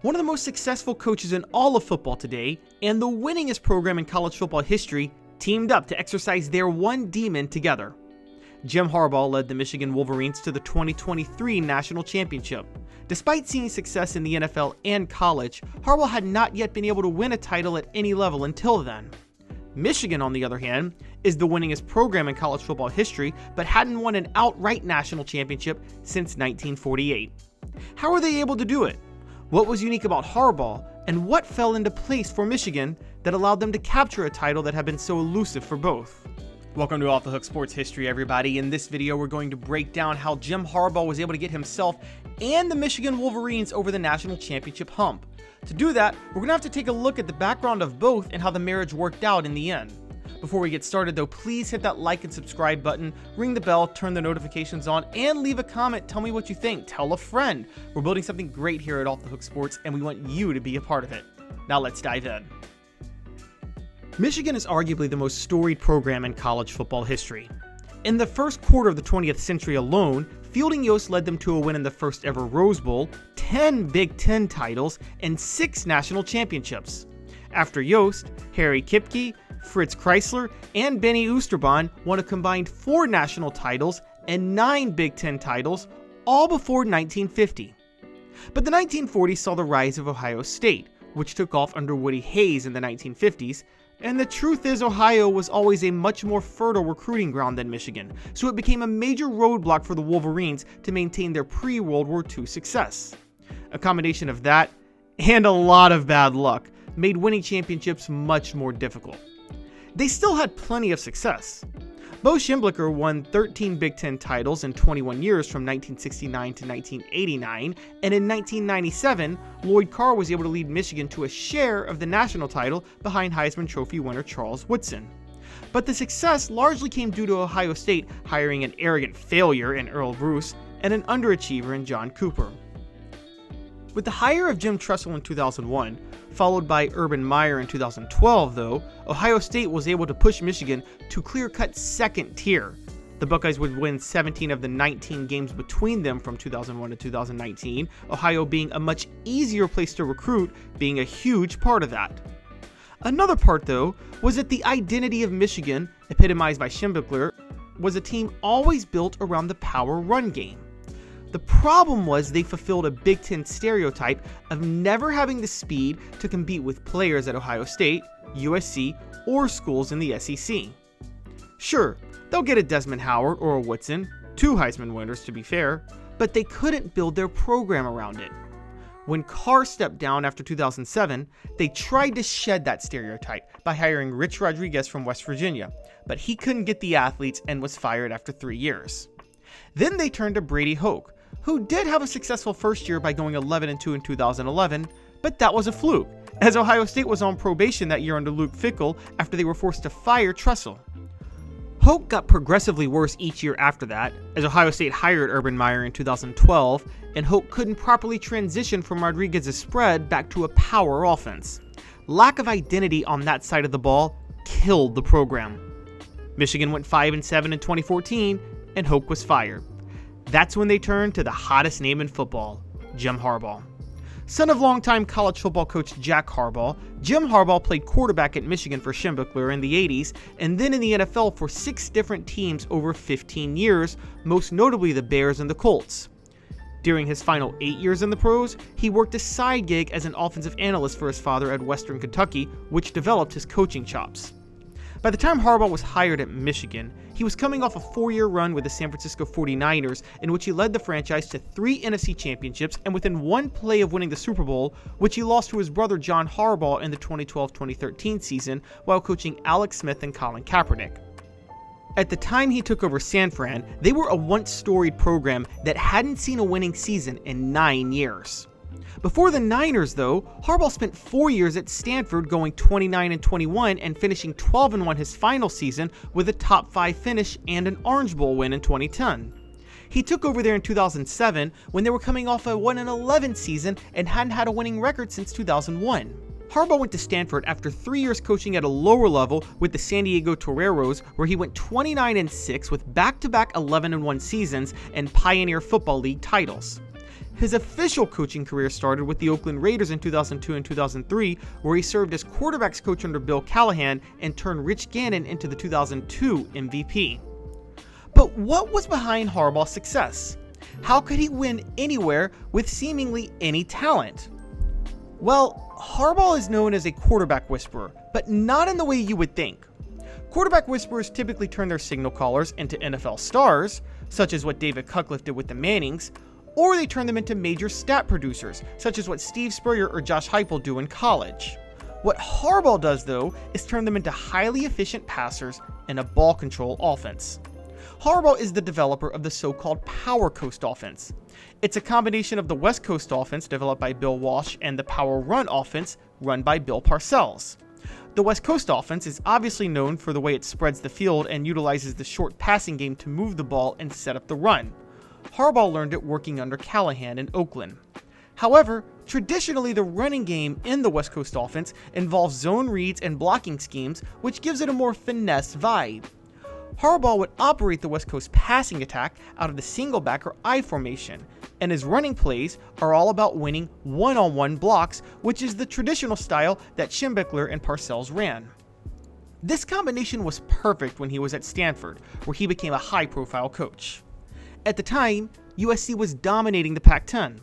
One of the most successful coaches in all of football today, and the winningest program in college football history, teamed up to exercise their one demon together. Jim Harbaugh led the Michigan Wolverines to the 2023 National Championship. Despite seeing success in the NFL and college, Harbaugh had not yet been able to win a title at any level until then. Michigan, on the other hand, is the winningest program in college football history, but hadn't won an outright national championship since 1948. How were they able to do it? What was unique about Harbaugh, and what fell into place for Michigan that allowed them to capture a title that had been so elusive for both? Welcome to Off the Hook Sports History, everybody. In this video, we're going to break down how Jim Harbaugh was able to get himself and the Michigan Wolverines over the national championship hump. To do that, we're going to have to take a look at the background of both and how the marriage worked out in the end. Before we get started though, please hit that like and subscribe button, ring the bell, turn the notifications on, and leave a comment. Tell me what you think. Tell a friend. We're building something great here at Off the Hook Sports, and we want you to be a part of it. Now let's dive in. Michigan is arguably the most storied program in college football history. In the first quarter of the 20th century alone, Fielding Yost led them to a win in the first ever Rose Bowl, 10 Big Ten titles, and 6 national championships. After Yost, Harry Kipke, Fritz Chrysler, and Benny Oosterbaan won a combined 4 national titles and 9 Big Ten titles, all before 1950. But the 1940s saw the rise of Ohio State, which took off under Woody Hayes in the 1950s, and the truth is Ohio was always a much more fertile recruiting ground than Michigan, so it became a major roadblock for the Wolverines to maintain their pre-World War II success. A combination of that, and a lot of bad luck, made winning championships much more difficult. They still had plenty of success. Bo Schembechler won 13 Big Ten titles in 21 years from 1969 to 1989, and in 1997, Lloyd Carr was able to lead Michigan to a share of the national title behind Heisman Trophy winner Charles Woodson. But the success largely came due to Ohio State hiring an arrogant failure in Earl Bruce and an underachiever in John Cooper. With the hire of Jim Tressel in 2001, followed by Urban Meyer in 2012 though, Ohio State was able to push Michigan to clear-cut second tier. The Buckeyes would win 17 of the 19 games between them from 2001 to 2019, Ohio being a much easier place to recruit, being a huge part of that. Another part though, was that the identity of Michigan, epitomized by Schembechler, was a team always built around the power run game. The problem was they fulfilled a Big Ten stereotype of never having the speed to compete with players at Ohio State, USC, or schools in the SEC. Sure, they'll get a Desmond Howard or a Woodson, 2 Heisman winners to be fair, but they couldn't build their program around it. When Carr stepped down after 2007, they tried to shed that stereotype by hiring Rich Rodriguez from West Virginia, but he couldn't get the athletes and was fired after 3 years. Then they turned to Brady Hoke, who did have a successful first year by going 11-2 in 2011, but that was a fluke, as Ohio State was on probation that year under Luke Fickell after they were forced to fire Tressel. Hoke got progressively worse each year after that, as Ohio State hired Urban Meyer in 2012, and Hoke couldn't properly transition from Rodriguez's spread back to a power offense. Lack of identity on that side of the ball killed the program. Michigan went 5-7 in 2014, and Hoke was fired. That's when they turned to the hottest name in football, Jim Harbaugh. Son of longtime college football coach Jack Harbaugh, Jim Harbaugh played quarterback at Michigan for Schembechler in the 80s, and then in the NFL for 6 different teams over 15 years, most notably the Bears and the Colts. During his final 8 years in the pros, he worked a side gig as an offensive analyst for his father at Western Kentucky, which developed his coaching chops. By the time Harbaugh was hired at Michigan, he was coming off a 4-year run with the San Francisco 49ers in which he led the franchise to 3 NFC championships and within 1 play of winning the Super Bowl, which he lost to his brother John Harbaugh in the 2012-2013 season while coaching Alex Smith and Colin Kaepernick. At the time he took over San Fran, they were a once storied program that hadn't seen a winning season in 9 years. Before the Niners, though, Harbaugh spent 4 years at Stanford going 29-21 and finishing 12-1 his final season with a top 5 finish and an Orange Bowl win in 2010. He took over there in 2007 when they were coming off a 1-11 season and hadn't had a winning record since 2001. Harbaugh went to Stanford after 3 years coaching at a lower level with the San Diego Toreros, where he went 29-6 with back-to-back 11-1 seasons and Pioneer Football League titles. His official coaching career started with the Oakland Raiders in 2002 and 2003, where he served as quarterbacks coach under Bill Callahan and turned Rich Gannon into the 2002 MVP. But what was behind Harbaugh's success? How could he win anywhere with seemingly any talent? Well, Harbaugh is known as a quarterback whisperer, but not in the way you would think. Quarterback whisperers typically turn their signal callers into NFL stars, such as what David Cutcliffe did with the Mannings, or they turn them into major stat producers, such as what Steve Spurrier or Josh Heupel do in college. What Harbaugh does, though, is turn them into highly efficient passers in a ball control offense. Harbaugh is the developer of the so-called Power Coast offense. It's a combination of the West Coast offense developed by Bill Walsh and the Power Run offense run by Bill Parcells. The West Coast offense is obviously known for the way it spreads the field and utilizes the short passing game to move the ball and set up the run. Harbaugh learned it working under Callahan in Oakland. However, traditionally the running game in the West Coast offense involves zone reads and blocking schemes, which gives it a more finesse vibe. Harbaugh would operate the West Coast passing attack out of the single back or I formation, and his running plays are all about winning one-on-one blocks, which is the traditional style that Schembechler and Parcells ran. This combination was perfect when he was at Stanford, where he became a high-profile coach. At the time, USC was dominating the Pac-10,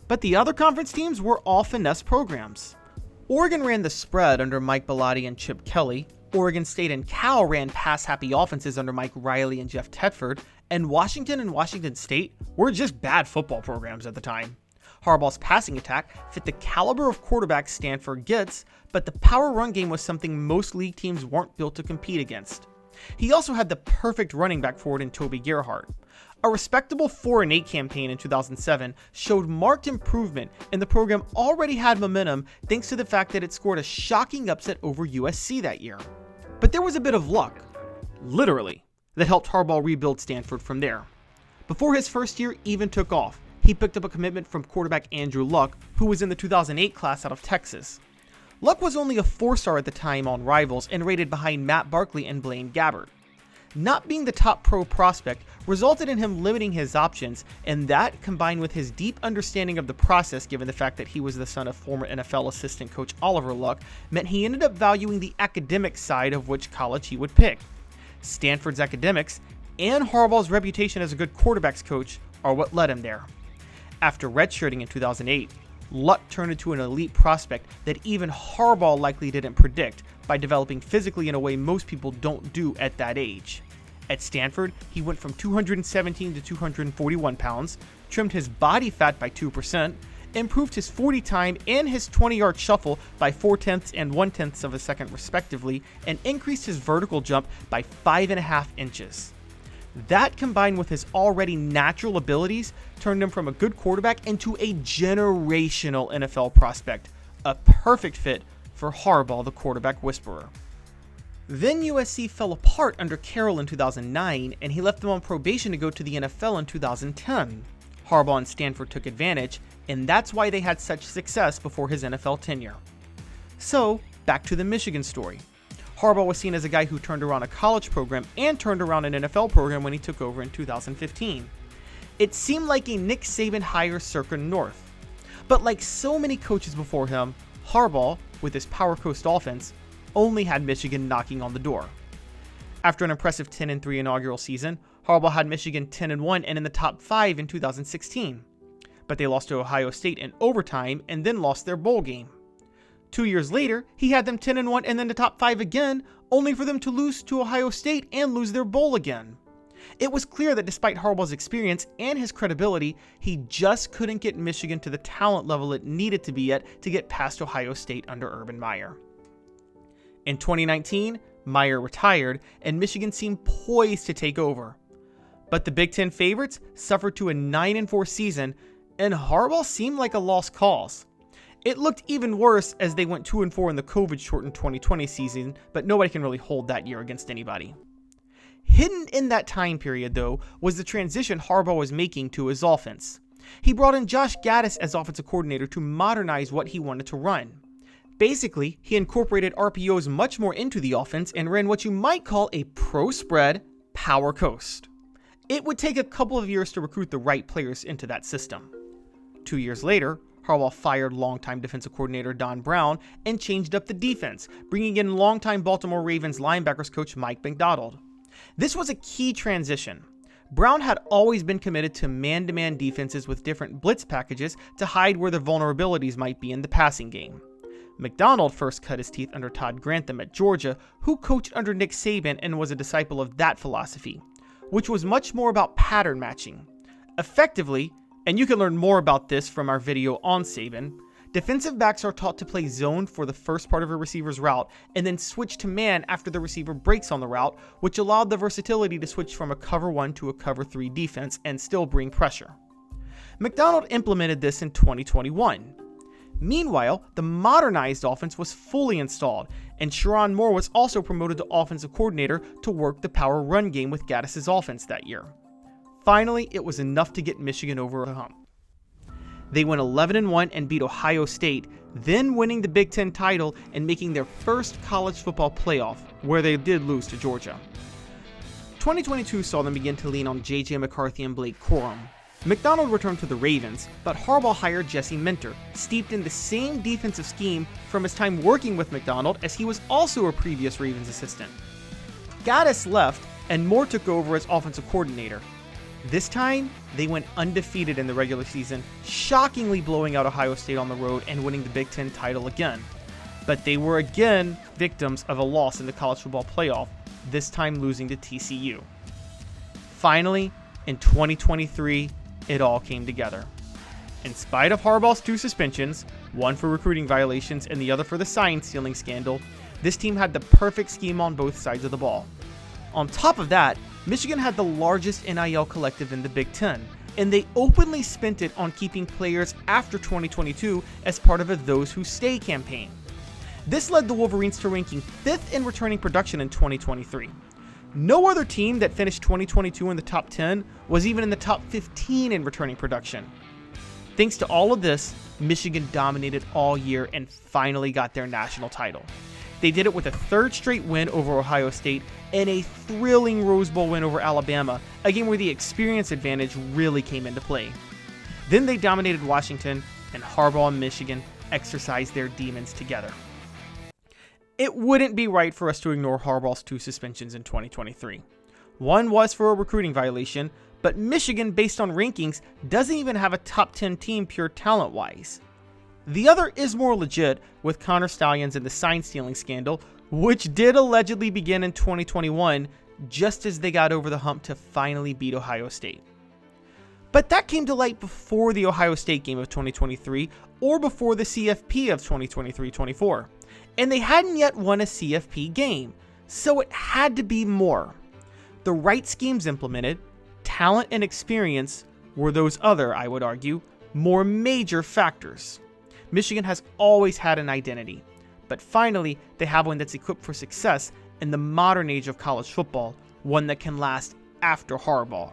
but the other conference teams were all finesse programs. Oregon ran the spread under Mike Bellotti and Chip Kelly, Oregon State and Cal ran pass-happy offenses under Mike Riley and Jeff Tedford, and Washington and Washington State were just bad football programs at the time. Harbaugh's passing attack fit the caliber of quarterbacks Stanford gets, but the power run game was something most league teams weren't built to compete against. He also had the perfect running back for it in Toby Gerhart. A respectable 4-8 campaign in 2007 showed marked improvement, and the program already had momentum thanks to the fact that it scored a shocking upset over USC that year. But there was a bit of luck, literally, that helped Harbaugh rebuild Stanford from there. Before his first year even took off, he picked up a commitment from quarterback Andrew Luck, who was in the 2008 class out of Texas. Luck was only a 4-star at the time on Rivals and rated behind Matt Barkley and Blaine Gabbert. Not being the top pro prospect resulted in him limiting his options, and that, combined with his deep understanding of the process given the fact that he was the son of former NFL assistant coach Oliver Luck, meant he ended up valuing the academic side of which college he would pick. Stanford's academics and Harbaugh's reputation as a good quarterbacks coach are what led him there. After redshirting in 2008, Luck turned into an elite prospect that even Harbaugh likely didn't predict by developing physically in a way most people don't do at that age. At Stanford, he went from 217 to 241 pounds, trimmed his body fat by 2%, improved his 40 time and his 20-yard shuffle by 0.4 and 0.1 of a second respectively, and increased his vertical jump by 5.5 inches. That, combined with his already natural abilities, turned him from a good quarterback into a generational NFL prospect, a perfect fit for Harbaugh, the quarterback whisperer. Then USC fell apart under Carroll in 2009, and he left them on probation to go to the NFL in 2010. Harbaugh and Stanford took advantage, and that's why they had such success before his NFL tenure. So, back to the Michigan story. Harbaugh was seen as a guy who turned around a college program and turned around an NFL program when he took over in 2015. It seemed like a Nick Saban hire circa North. But like so many coaches before him, Harbaugh, with his Power Coast offense, only had Michigan knocking on the door. After an impressive 10-3 inaugural season, Harbaugh had Michigan 10-1 and in the top 5 in 2016. But they lost to Ohio State in overtime and then lost their bowl game. 2 years later, he had them 10-1 and then the top 5 again, only for them to lose to Ohio State and lose their bowl again. It was clear that despite Harbaugh's experience and his credibility, he just couldn't get Michigan to the talent level it needed to be at to get past Ohio State under Urban Meyer. In 2019, Meyer retired and Michigan seemed poised to take over. But the Big Ten favorites suffered to a 9-4 season, and Harbaugh seemed like a lost cause. It looked even worse as they went 2-4 in the COVID-shortened 2020 season, but nobody can really hold that year against anybody. Hidden in that time period, though, was the transition Harbaugh was making to his offense. He brought in Josh Gaddis as offensive coordinator to modernize what he wanted to run. Basically, he incorporated RPOs much more into the offense and ran what you might call a pro-spread Power Coast. It would take a couple of years to recruit the right players into that system. 2 years later, Harbaugh fired longtime defensive coordinator Don Brown and changed up the defense, bringing in longtime Baltimore Ravens linebackers coach Mike McDonald. This was a key transition. Brown had always been committed to man-to-man defenses with different blitz packages to hide where the vulnerabilities might be in the passing game. McDonald first cut his teeth under Todd Grantham at Georgia, who coached under Nick Saban and was a disciple of that philosophy, which was much more about pattern matching. Effectively, and you can learn more about this from our video on Saban, defensive backs are taught to play zone for the first part of a receiver's route and then switch to man after the receiver breaks on the route, which allowed the versatility to switch from a cover 1 to a cover 3 defense and still bring pressure. McDonald implemented this in 2021. Meanwhile, the modernized offense was fully installed, and Sherrone Moore was also promoted to offensive coordinator to work the power run game with Gaddis's offense that year. Finally, it was enough to get Michigan over the hump. They went 11-1 and beat Ohio State, then winning the Big Ten title and making their first college football playoff, where they did lose to Georgia. 2022 saw them begin to lean on J.J. McCarthy and Blake Corum. McDonald returned to the Ravens, but Harbaugh hired Jesse Minter, steeped in the same defensive scheme from his time working with McDonald, as he was also a previous Ravens assistant. Gaddis left, and Moore took over as offensive coordinator. This time, they went undefeated in the regular season, shockingly blowing out Ohio State on the road and winning the Big Ten title again. But they were again victims of a loss in the college football playoff, this time losing to TCU. Finally, in 2023, it all came together. In spite of Harbaugh's 2 suspensions, one for recruiting violations and the other for the sign stealing scandal, this team had the perfect scheme on both sides of the ball. On top of that, Michigan had the largest NIL collective in the Big Ten, and they openly spent it on keeping players after 2022 as part of a Those Who Stay campaign. This led the Wolverines to ranking 5th in returning production in 2023. No other team that finished 2022 in the top 10 was even in the top 15 in returning production. Thanks to all of this, Michigan dominated all year and finally got their national title. They did it with a 3rd straight win over Ohio State and a thrilling Rose Bowl win over Alabama, a game where the experience advantage really came into play. Then they dominated Washington, and Harbaugh and Michigan exercised their demons together. It wouldn't be right for us to ignore Harbaugh's 2 suspensions in 2023. One was for a recruiting violation, but Michigan, based on rankings, doesn't even have a top 10 team pure talent-wise. The other is more legit, with Connor Stalions and the sign stealing scandal, which did allegedly begin in 2021, just as they got over the hump to finally beat Ohio State. But that came to light before the Ohio State game of 2023, or before the CFP of 2023-24. And they hadn't yet won a CFP game, so it had to be more. The right schemes implemented, talent and experience were those other, I would argue, more major factors. Michigan has always had an identity, but finally they have one that's equipped for success in the modern age of college football, one that can last after Harbaugh.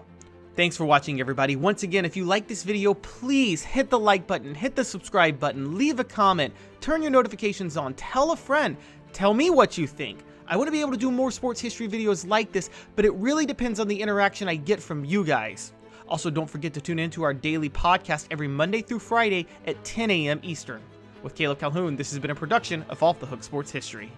Thanks for watching, everybody. Once again, if you like this video, please hit the like button, hit the subscribe button, leave a comment, turn your notifications on, tell a friend, tell me what you think. I want to be able to do more sports history videos like this, but it really depends on the interaction I get from you guys. Also, don't forget to tune in to our daily podcast every Monday through Friday at 10 a.m. Eastern. With Caleb Calhoun, this has been a production of Off the Hook Sports History.